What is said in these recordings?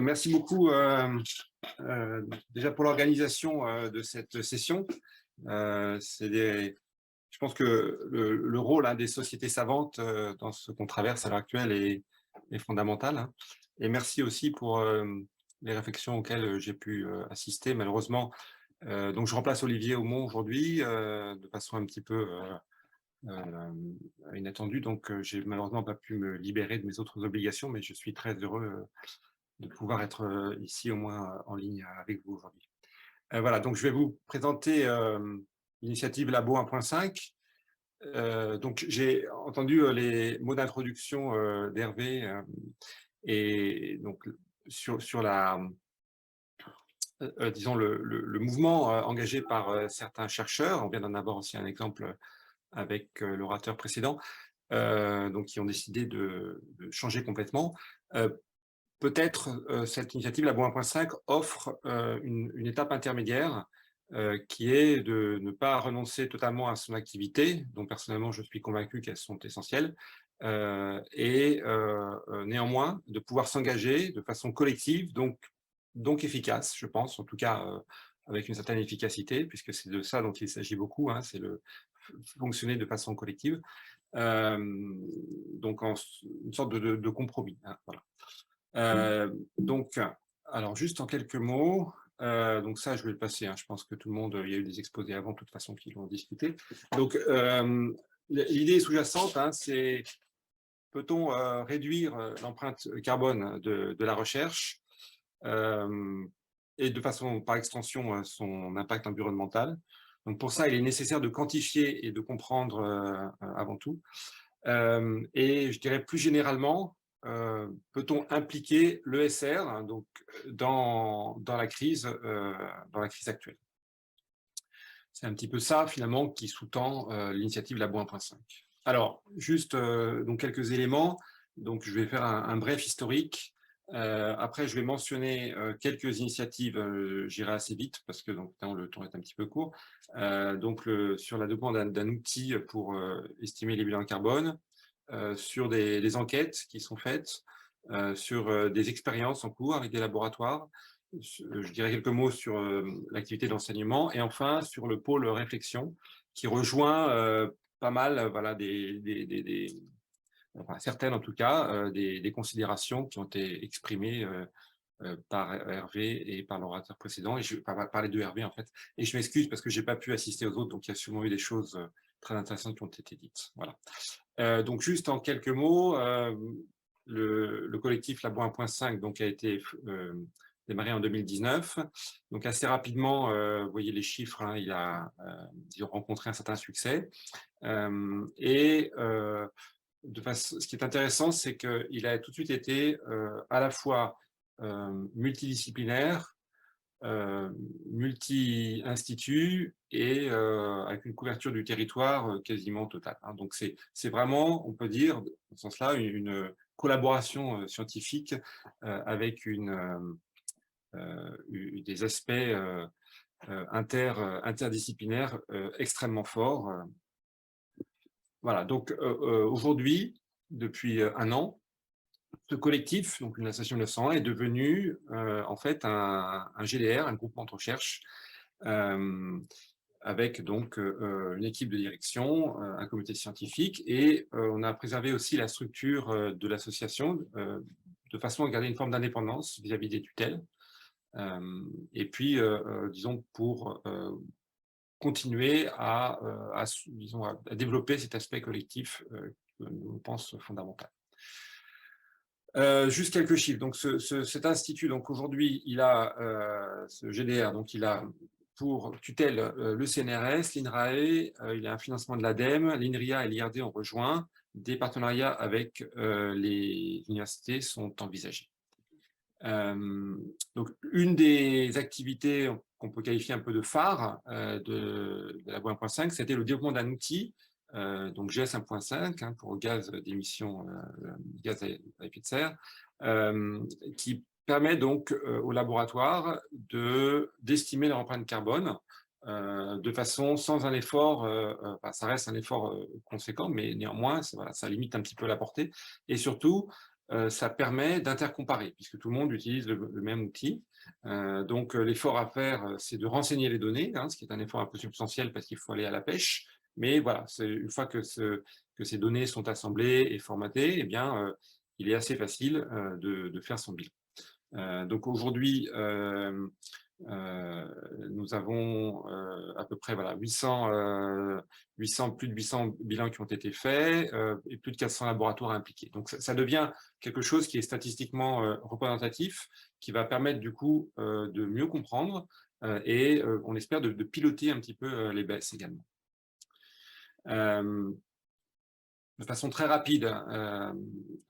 Merci beaucoup déjà pour l'organisation de cette session. Je pense que le rôle des sociétés savantes dans ce qu'on traverse à l'heure actuelle est fondamental, hein. Et merci aussi pour les réflexions auxquelles j'ai pu assister. Malheureusement, donc je remplace Olivier Aumont aujourd'hui de façon un petit peu inattendue. Donc j'ai malheureusement pas pu me libérer de mes autres obligations, mais je suis très heureux de pouvoir être ici au moins en ligne avec vous aujourd'hui. Voilà, donc je vais vous présenter l'initiative Labo 1.5. Donc j'ai entendu les mots d'introduction d'Hervé et donc sur la, disons le mouvement engagé par certains chercheurs. On vient d'en avoir aussi un exemple avec l'orateur précédent, donc qui ont décidé de changer complètement. Peut-être cette initiative Labo 1.5 offre une étape intermédiaire qui est de ne pas renoncer totalement à son activité, dont personnellement je suis convaincu qu'elles sont essentielles, et néanmoins de pouvoir s'engager de façon collective, donc efficace, je pense, en tout cas avec une certaine efficacité, puisque c'est de ça dont il s'agit beaucoup, hein, c'est le fonctionner de façon collective, donc une sorte de compromis, hein, voilà. Donc, alors juste en quelques mots, donc ça je vais le passer, hein, je pense que tout le monde, il y a eu des exposés avant de toute façon qui l'ont discuté. Donc l'idée sous-jacente, hein, c'est peut-on réduire l'empreinte carbone de la recherche et de façon par extension son impact environnemental. Donc pour ça il est nécessaire de quantifier et de comprendre avant tout. Et je dirais plus généralement, peut-on impliquer l'ESR hein, donc, dans la crise actuelle. C'est un petit peu ça, finalement, qui sous-tend l'initiative Labo 1.5. Alors, juste donc quelques éléments. Donc, je vais faire un bref historique. Après, je vais mentionner quelques initiatives. J'irai assez vite parce que donc, le temps est un petit peu court. Donc, sur la demande d'un outil pour estimer les bilans carbone, sur des enquêtes qui sont faites, sur des expériences en cours avec des laboratoires. Je dirais quelques mots sur l'activité d'enseignement et enfin sur le pôle réflexion qui rejoint pas mal voilà, enfin, certaines en tout cas, des considérations qui ont été exprimées par Hervé et par l'orateur précédent, et je vais parler de Hervé en fait. Et je m'excuse parce que je n'ai pas pu assister aux autres, donc il y a sûrement eu des choses très intéressantes qui ont été dites. Voilà. Donc juste en quelques mots, le collectif Labo 1.5 donc a été démarré en 2019. Donc assez rapidement, vous voyez les chiffres, hein, il a rencontré un certain succès. Ce qui est intéressant, c'est qu'il a tout de suite été à la fois multidisciplinaire, multi-instituts et avec une couverture du territoire quasiment totale, hein. Donc c'est vraiment, on peut dire, dans ce sens-là, une collaboration scientifique avec des aspects interdisciplinaires extrêmement forts. Voilà, donc aujourd'hui, depuis un an, ce collectif, donc une association 1901, est devenu en fait un GDR, un groupement de recherche, avec donc une équipe de direction, un comité scientifique, et on a préservé aussi la structure de l'association de façon à garder une forme d'indépendance vis-à-vis des tutelles, et puis, disons, pour continuer disons, à développer cet aspect collectif que nous pense fondamental. Juste quelques chiffres. Donc, cet institut, donc aujourd'hui, il a ce GDR, donc il a pour tutelle le CNRS, l'INRAE, il a un financement de l'ADEME, l'INRIA et l'IRD ont rejoint. Des partenariats avec les universités sont envisagés. Donc, une des activités qu'on peut qualifier un peu de phare de la Labo 1.5, c'était le développement d'un outil, donc GS 1.5, hein, pour gaz d'émission gaz à effet de serre, qui permet donc au laboratoire d'estimer leur empreinte carbone de façon sans un effort, ça reste un effort conséquent, mais néanmoins, voilà, ça limite un petit peu la portée. Et surtout, ça permet d'intercomparer, puisque tout le monde utilise le même outil. Donc, l'effort à faire, c'est de renseigner les données, hein, ce qui est un effort un peu substantiel parce qu'il faut aller à la pêche. Mais voilà, une fois que ces données sont assemblées et formatées, eh bien, il est assez facile de faire son bilan. Donc aujourd'hui, nous avons à peu près voilà, 800, plus de 800 bilans qui ont été faits et plus de 400 laboratoires impliqués. Donc ça devient quelque chose qui est statistiquement représentatif, qui va permettre du coup de mieux comprendre et on espère de piloter un petit peu les baisses également. De façon très rapide,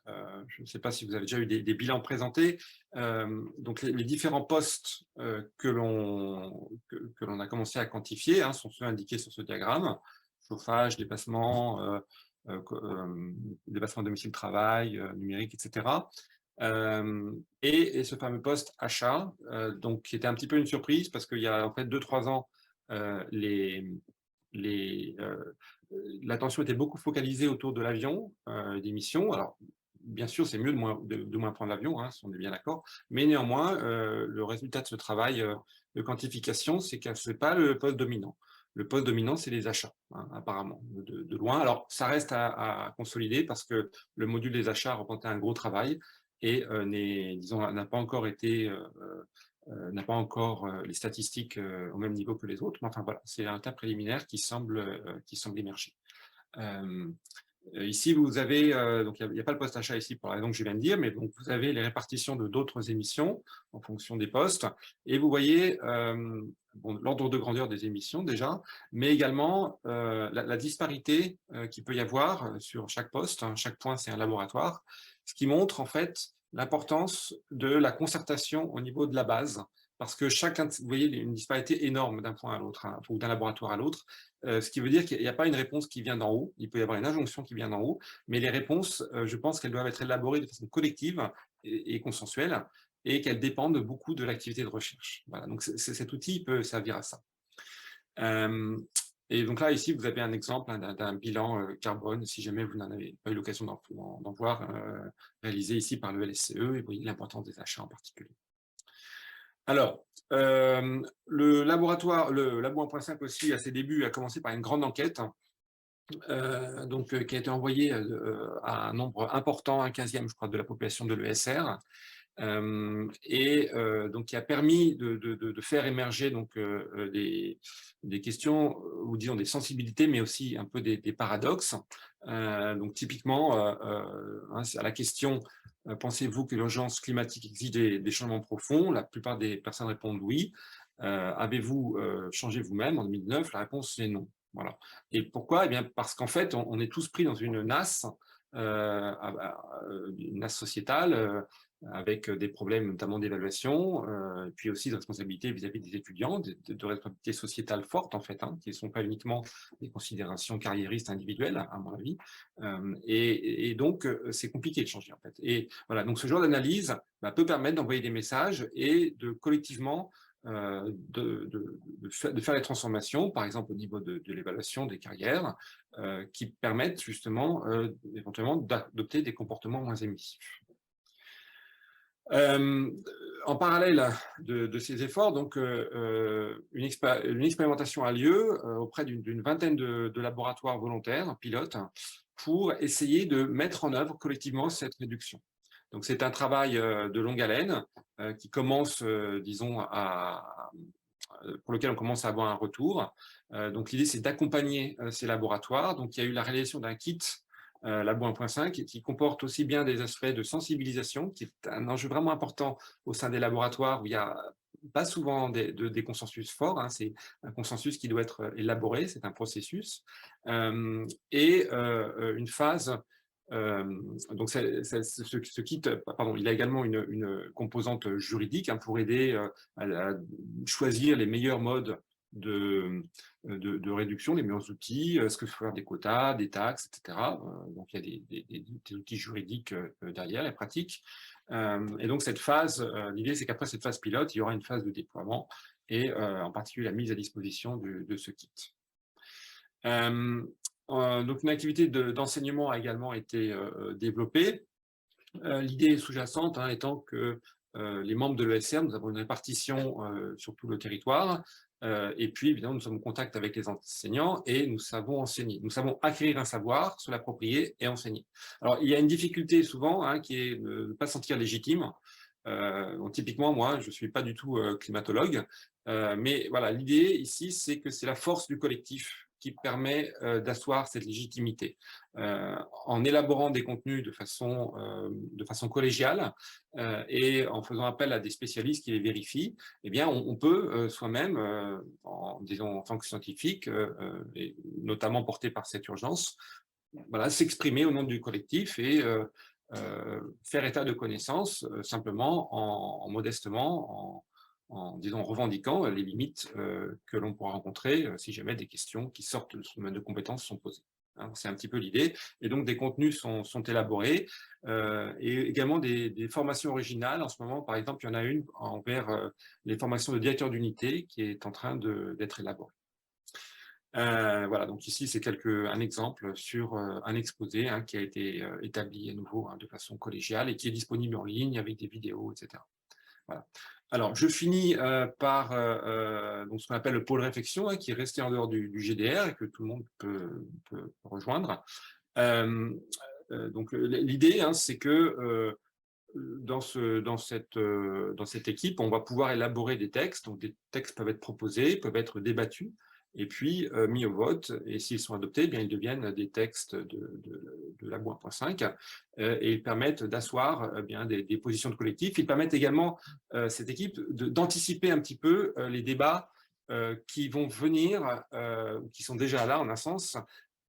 je ne sais pas si vous avez déjà eu des bilans présentés, donc les différents postes que l'on a commencé à quantifier sont ceux indiqués sur ce diagramme: chauffage, déplacement, déplacement domicile-travail, numérique, etc. Et ce fameux poste achat, donc, qui était un petit peu une surprise parce qu'il y a en fait 2-3 ans, l'attention était beaucoup focalisée autour de l'avion, des missions. Alors, bien sûr, c'est mieux de moins prendre l'avion, hein, si on est bien d'accord, mais néanmoins, le résultat de ce travail de quantification, c'est que ce n'est pas le poste dominant. Le poste dominant, c'est les achats, hein, apparemment, de loin. Alors, ça reste à consolider parce que le module des achats représentait un gros travail et n'a pas encore été n'a pas encore les statistiques au même niveau que les autres, mais enfin voilà, c'est un cas préliminaire qui semble émerger. Ici, vous avez, donc il n'y a pas le poste achat ici pour la raison que je viens de dire, mais donc vous avez les répartitions de d'autres émissions en fonction des postes, et vous voyez l'ordre de grandeur des émissions déjà, mais également la disparité qu'il peut y avoir sur chaque poste, hein. Chaque point, c'est un laboratoire, ce qui montre en fait l'importance de la concertation au niveau de la base, parce que vous voyez une disparité énorme d'un point à l'autre, hein, ou d'un laboratoire à l'autre, ce qui veut dire qu'il n'y a pas une réponse qui vient d'en haut, il peut y avoir une injonction qui vient d'en haut, mais les réponses, je pense qu'elles doivent être élaborées de façon collective et consensuelle, et qu'elles dépendent beaucoup de l'activité de recherche. Voilà, donc cet outil peut servir à ça. Et donc là, ici, vous avez un exemple d'un bilan carbone, si jamais vous n'en avez pas eu l'occasion d'en voir, réalisé ici par le LSCE, et vous voyez l'importance des achats en particulier. Alors, le laboratoire, le Labo 1.5 aussi, à ses débuts, a commencé par une grande enquête, qui a été envoyée à un nombre important, un 15e, je crois, de la population de l'ESR, donc qui a permis de faire émerger donc, des questions, ou disons des sensibilités, mais aussi un peu des paradoxes. Donc typiquement, à la question pensez-vous que l'urgence climatique exige des changements profonds? La plupart des personnes répondent oui. Avez-vous changé vous-même en 2009? La réponse est non. Voilà. Et pourquoi? Eh bien, parce qu'en fait, on est tous pris dans une nasse sociétale, avec des problèmes notamment d'évaluation, puis aussi de responsabilité vis-à-vis des étudiants, de responsabilité sociétale forte en fait, hein, qui ne sont pas uniquement des considérations carriéristes individuelles, à mon avis. Et donc, c'est compliqué de changer en fait. Et voilà, donc ce genre d'analyse peut permettre d'envoyer des messages et de collectivement de faire les transformations, par exemple au niveau de l'évaluation des carrières, qui permettent justement éventuellement d'adopter des comportements moins émissifs. En parallèle de ces efforts, donc, une expérimentation a lieu auprès d'une vingtaine de laboratoires volontaires, pilotes, pour essayer de mettre en œuvre collectivement cette réduction. Donc c'est un travail de longue haleine qui commence, disons, pour lequel on commence à avoir un retour. Donc l'idée, c'est d'accompagner ces laboratoires. Donc il y a eu la réalisation d'un kit Labo 1.5 qui comporte aussi bien des aspects de sensibilisation, qui est un enjeu vraiment important au sein des laboratoires où il n'y a pas souvent des consensus forts, hein. C'est un consensus qui doit être élaboré, c'est un processus, et une phase. Donc ce kit, pardon, il a également une composante juridique, hein, pour aider à choisir les meilleurs modes de réduction, les meilleurs outils, est-ce qu'il faut faire des quotas, des taxes, etc. Donc il y a des outils juridiques derrière, et pratiques. Et donc cette phase, l'idée c'est qu'après cette phase pilote, il y aura une phase de déploiement, et en particulier la mise à disposition de ce kit. Donc une activité d'enseignement a également été développée. L'idée sous-jacente étant que les membres de l'ESR, nous avons une répartition sur tout le territoire, et puis évidemment nous sommes en contact avec les enseignants et nous savons enseigner. Nous savons acquérir un savoir, se l'approprier et enseigner. Alors il y a une difficulté souvent qui est de ne pas se sentir légitime. Donc typiquement, moi, je ne suis pas du tout climatologue, mais voilà, l'idée ici, c'est que c'est la force du collectif qui permet d'asseoir cette légitimité. En élaborant des contenus de façon collégiale et en faisant appel à des spécialistes qui les vérifient, eh bien, on peut soi-même, disons en tant que scientifique, et notamment porté par cette urgence, voilà, s'exprimer au nom du collectif et faire état de connaissances simplement modestement, disons, revendiquant les limites que l'on pourra rencontrer si jamais des questions qui sortent de ce domaine de compétences sont posées. Hein, c'est un petit peu l'idée. Et donc, des contenus sont élaborés et également des formations originales. En ce moment, par exemple, il y en a une envers les formations de directeur d'unité qui est en train d'être élaborée. Voilà, donc ici, c'est un exemple sur un exposé qui a été établi à nouveau de façon collégiale et qui est disponible en ligne avec des vidéos, etc. Voilà. Alors, je finis par donc ce qu'on appelle le pôle réflexion, qui est resté en dehors du GDR et que tout le monde peut rejoindre. Donc, l'idée, c'est que dans cette équipe, on va pouvoir élaborer des textes. Donc, des textes peuvent être proposés, peuvent être débattus, et puis mis au vote. Et s'ils sont adoptés, eh bien, ils deviennent des textes de Labo 1.5 et ils permettent d'asseoir bien des positions de collectif. Ils permettent également, cette équipe, d'anticiper un petit peu les débats qui vont venir, ou qui sont déjà là, en un sens,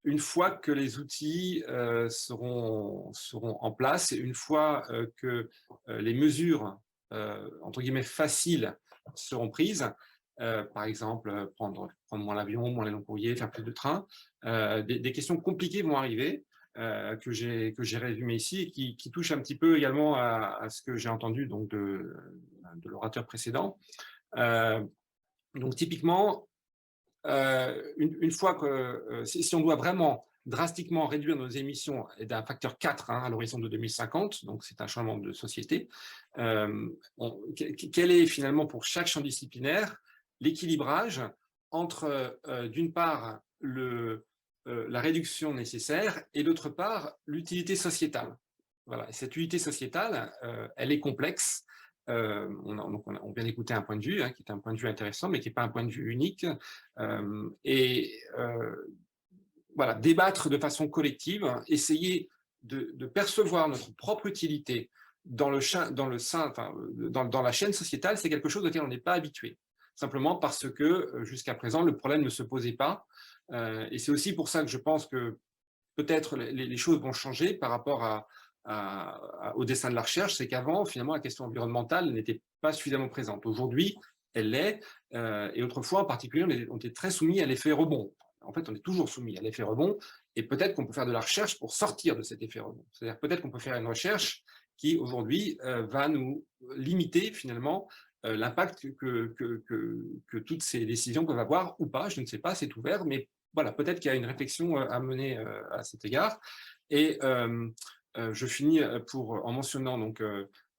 une fois que les outils seront en place, et une fois que les mesures, entre guillemets, faciles seront prises, par exemple, prendre moins l'avion, moins les longs courriers, faire plus de trains, des questions compliquées vont arriver, que j'ai résumées ici, et qui touchent un petit peu également à ce que j'ai entendu donc, de l'orateur précédent. Donc typiquement, une fois que, si on doit vraiment drastiquement réduire nos émissions d'un facteur 4 à l'horizon de 2050, donc c'est un changement de société, quel est finalement pour chaque champ disciplinaire l'équilibrage entre, d'une part, la réduction nécessaire et d'autre part, l'utilité sociétale. Voilà. Et cette utilité sociétale, elle est complexe. On vient d'écouter un point de vue qui est un point de vue intéressant, mais qui n'est pas un point de vue unique. Voilà, débattre de façon collective, essayer de percevoir notre propre utilité dans la chaîne sociétale, c'est quelque chose auquel on n'est pas habitué. Simplement parce que jusqu'à présent, le problème ne se posait pas. Et c'est aussi pour ça que je pense que peut-être les choses vont changer par rapport au dessin de la recherche, c'est qu'avant, finalement, la question environnementale n'était pas suffisamment présente. Aujourd'hui, elle l'est, et autrefois, en particulier, on était très soumis à l'effet rebond. En fait, on est toujours soumis à l'effet rebond, et peut-être qu'on peut faire de la recherche pour sortir de cet effet rebond. C'est-à-dire peut-être qu'on peut faire une recherche qui, aujourd'hui, va nous limiter, finalement, l'impact que toutes ces décisions peuvent avoir, ou pas, je ne sais pas, c'est ouvert, mais voilà, peut-être qu'il y a une réflexion à mener à cet égard. Et je finis en mentionnant donc,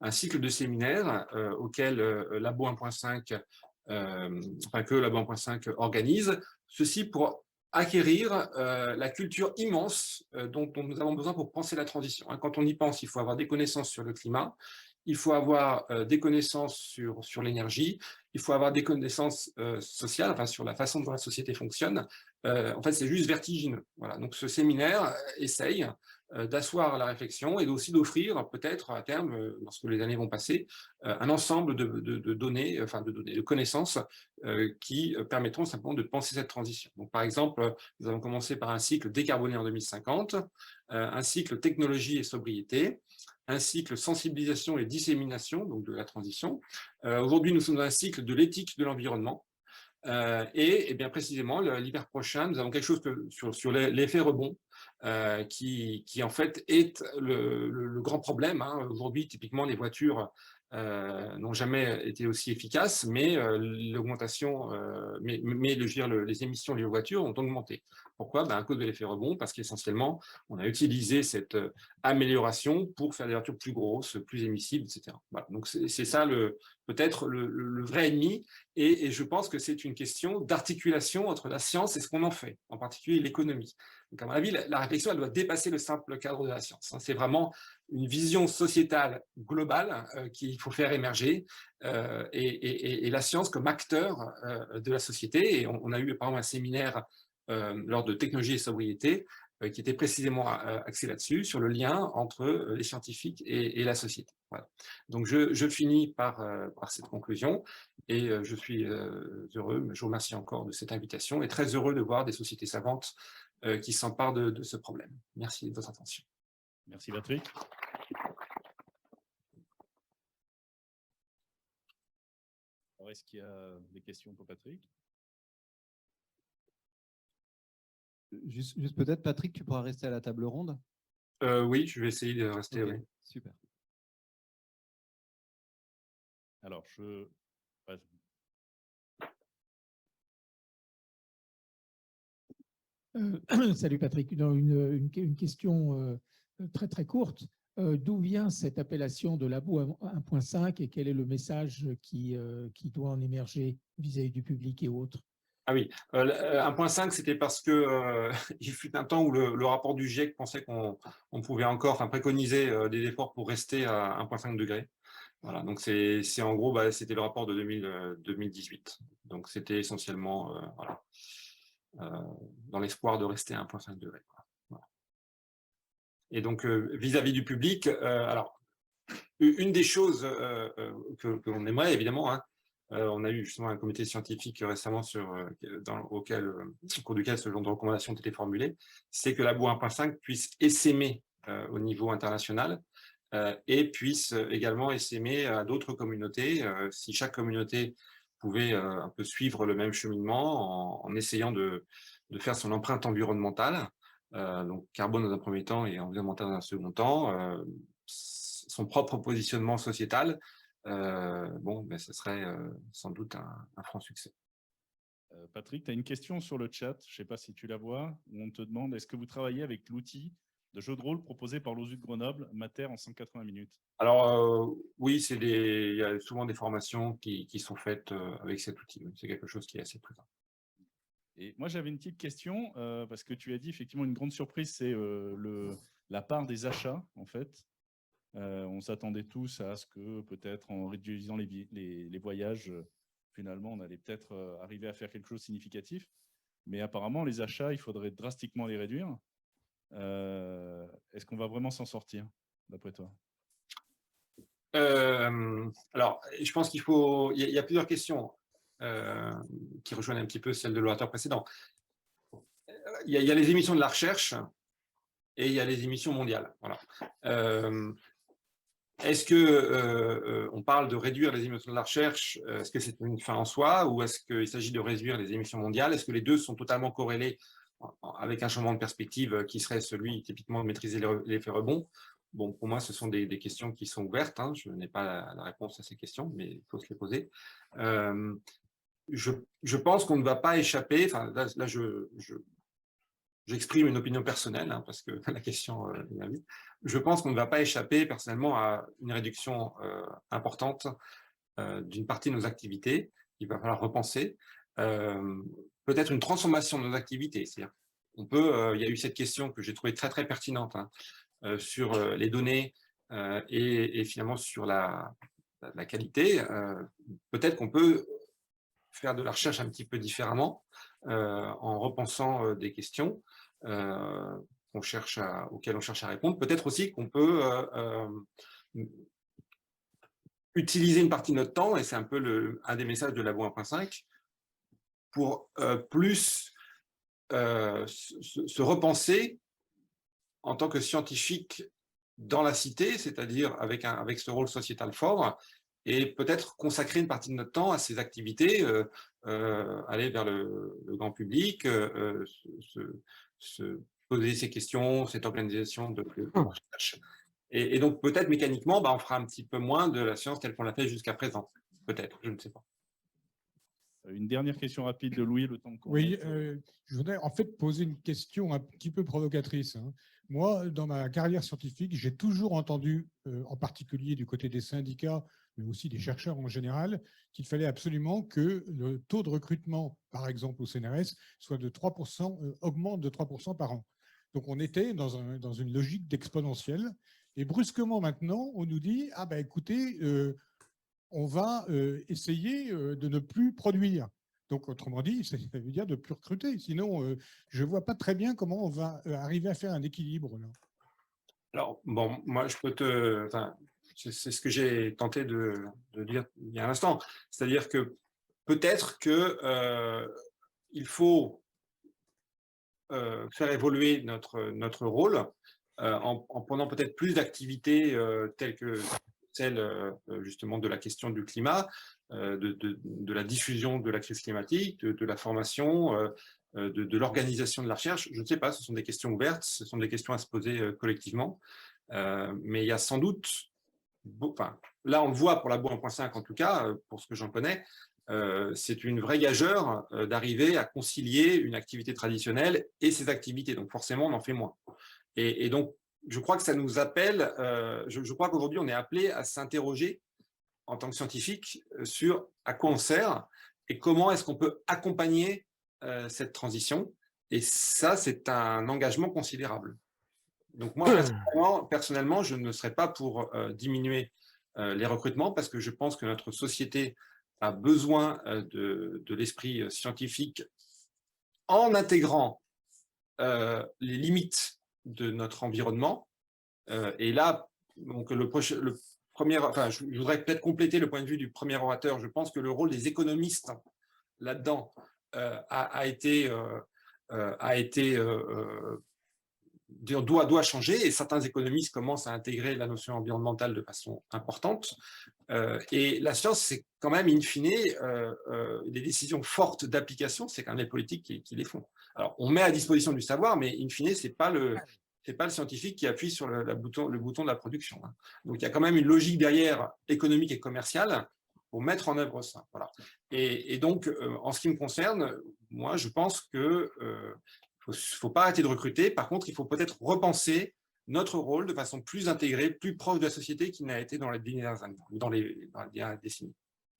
un cycle de séminaires auquel Labo 1.5, que Labo 1.5 organise, ceci pour acquérir la culture immense dont nous avons besoin pour penser la transition. Quand on y pense, il faut avoir des connaissances sur le climat, il faut avoir des connaissances sur l'énergie, il faut avoir des connaissances sociales, enfin sur la façon dont la société fonctionne. En fait, c'est juste vertigineux. Voilà. Donc, ce séminaire essaye d'asseoir la réflexion et aussi d'offrir peut-être à terme, lorsque les années vont passer, un ensemble de données, de connaissances qui permettront simplement de penser cette transition. Donc, par exemple, nous avons commencé par un cycle décarboné en 2050, un cycle technologie et sobriété, un cycle sensibilisation et dissémination, donc de la transition. Aujourd'hui, nous sommes dans un cycle de l'éthique de l'environnement. Et bien précisément, l'hiver prochain, nous avons quelque chose sur l'effet rebond, qui en fait est le grand problème. Aujourd'hui, typiquement, les voitures n'ont jamais été aussi efficaces, mais l'augmentation, je veux dire, les émissions liées aux voitures ont augmenté. Pourquoi? À cause de l'effet rebond, parce qu'essentiellement, on a utilisé cette amélioration pour faire des voitures plus grosses, plus émissibles, etc. Voilà. Donc, c'est ça peut-être le vrai ennemi. Et je pense que c'est une question d'articulation entre la science et ce qu'on en fait, en particulier l'économie. Donc, à mon avis, la réflexion, elle doit dépasser le simple cadre de la science. C'est vraiment une vision sociétale globale qu'il faut faire émerger, et la science comme acteur de la société. Et on a eu, par exemple, un séminaire lors de technologie et sobriété qui était précisément axé là-dessus, sur le lien entre les scientifiques et la société. Voilà. Donc, je finis par cette conclusion. Et je suis heureux, je vous remercie encore de cette invitation et très heureux de voir des sociétés savantes qui s'emparent de ce problème. Merci de votre attention. Merci Patrick. Alors, est-ce qu'il y a des questions pour Patrick? Juste peut-être, Patrick, tu pourras rester à la table ronde? Oui, je vais essayer de rester. Okay, oui. super. Alors, Salut Patrick, une question très très courte. D'où vient cette appellation de Labo 1.5 et quel est le message qui doit en émerger vis-à-vis du public et autres? Ah oui, 1.5, c'était parce que il fut un temps où le rapport du GIEC pensait qu'on pouvait encore préconiser des efforts pour rester à 1.5 degrés. Voilà, donc c'est en gros, c'était le rapport de 2018. Donc c'était essentiellement voilà, dans l'espoir de rester à 1.5 degrés. Voilà. Et donc vis-à-vis du public, alors une des choses que l'on aimerait évidemment, on a eu justement un comité scientifique récemment au cours duquel ce genre de recommandations ont été formulées, c'est que Labo 1.5 puisse essaimer au niveau international et puisse également essaimer à d'autres communautés. Si chaque communauté pouvait un peu suivre le même cheminement en essayant de faire son empreinte environnementale, donc carbone dans un premier temps et environnemental dans un second temps, son propre positionnement sociétal, ce serait sans doute un franc succès. Patrick, tu as une question sur le chat, je ne sais pas si tu la vois, où on te demande, est-ce que vous travaillez avec l'outil de jeu de rôle proposé par l'OSU de Grenoble, Mater en 180 minutes? Alors oui, il y a souvent des formations qui sont faites avec cet outil, c'est quelque chose qui est assez présent. Et moi, j'avais une petite question, parce que tu as dit effectivement une grande surprise, c'est la part des achats, en fait. On s'attendait tous à ce que peut-être en réduisant les voyages, finalement, on allait peut-être arriver à faire quelque chose de significatif. Mais apparemment, les achats, il faudrait drastiquement les réduire. Est-ce qu'on va vraiment s'en sortir, d'après toi? Alors, je pense qu'il y a plusieurs questions qui rejoignent un petit peu celle de l'orateur précédent. Il y a les émissions de la recherche et il y a les émissions mondiales. Voilà. Est-ce que on parle de réduire les émissions de la recherche? Est-ce que c'est une fin en soi ou est-ce qu'il s'agit de réduire les émissions mondiales? Est-ce que les deux sont totalement corrélés avec un changement de perspective qui serait celui typiquement de maîtriser l'effet rebond? Bon, pour moi, ce sont des questions qui sont ouvertes. Je n'ai pas la réponse à ces questions, mais il faut se les poser. Je pense qu'on ne va pas échapper. Enfin, là j'exprime une opinion personnelle, parce que la question m'invite. Je pense qu'on ne va pas échapper personnellement à une réduction importante d'une partie de nos activités. Il va falloir repenser. Peut-être une transformation de nos activités. C'est-à-dire, il y a eu cette question que j'ai trouvée très très pertinente sur les données et finalement sur la qualité. Peut-être qu'on peut faire de la recherche un petit peu différemment en repensant des questions auxquelles on cherche à répondre. Peut-être aussi qu'on peut utiliser une partie de notre temps, et c'est un peu un des messages de Labo 1.5, pour plus se repenser en tant que scientifique dans la cité, c'est-à-dire avec ce rôle sociétal fort, et peut-être consacrer une partie de notre temps à ces activités, aller vers le grand public, se poser ces questions, cette organisation de recherche. Et donc peut-être mécaniquement, on fera un petit peu moins de la science telle qu'on l'a fait jusqu'à présent. Peut-être, je ne sais pas. Une dernière question rapide de Louis, le temps qu'on Oui, mette. je voudrais en fait poser une question un petit peu provocatrice, hein. Moi, dans ma carrière scientifique, j'ai toujours entendu, en particulier du côté des syndicats, mais aussi des chercheurs en général, qu'il fallait absolument que le taux de recrutement, par exemple au CNRS, soit de 3%, augmente de 3% par an. Donc on était dans une logique d'exponentielle. Et brusquement maintenant, on nous dit, ah ben écoutez, on va essayer de ne plus produire. Donc, autrement dit, ça veut dire de ne plus recruter. Sinon, je ne vois pas très bien comment on va arriver à faire un équilibre, là. Alors, bon, moi, enfin, c'est ce que j'ai tenté de dire il y a un instant. C'est-à-dire que peut-être qu'il faut faire évoluer notre rôle en prenant peut-être plus d'activités telles que celle justement de la question du climat, de la diffusion de la crise climatique, de la formation, de l'organisation de la recherche. Je ne sais pas, ce sont des questions ouvertes, ce sont des questions à se poser collectivement, mais il y a sans doute, enfin, là on le voit pour la Labo 1.5 en tout cas, pour ce que j'en connais, c'est une vraie gageure d'arriver à concilier une activité traditionnelle et ces activités. Donc forcément, on en fait moins. Et donc, je crois que ça nous appelle, je crois qu'aujourd'hui, on est appelé à s'interroger en tant que scientifique sur à quoi on sert et comment est-ce qu'on peut accompagner cette transition. Et ça, c'est un engagement considérable. Donc moi, personnellement, je ne serais pas pour diminuer les recrutements parce que je pense que notre société a besoin de l'esprit scientifique en intégrant les limites de notre environnement. Et là, donc je voudrais peut-être compléter le point de vue du premier orateur. Je pense que le rôle des économistes là-dedans a été doit changer, et certains économistes commencent à intégrer la notion environnementale de façon importante. Et la science, c'est quand même, in fine, des décisions fortes d'application, c'est quand même les politiques qui les font. Alors, on met à disposition du savoir, mais in fine, c'est pas le scientifique qui appuie sur le bouton de la production, hein. Donc, il y a quand même une logique derrière, économique et commerciale, pour mettre en œuvre ça. Voilà. Et donc, en ce qui me concerne, moi, je pense que faut pas arrêter de recruter. Par contre, il faut peut-être repenser notre rôle de façon plus intégrée, plus proche de la société qu'il n'a été dans les dernières années, ou dans les dernières décennies.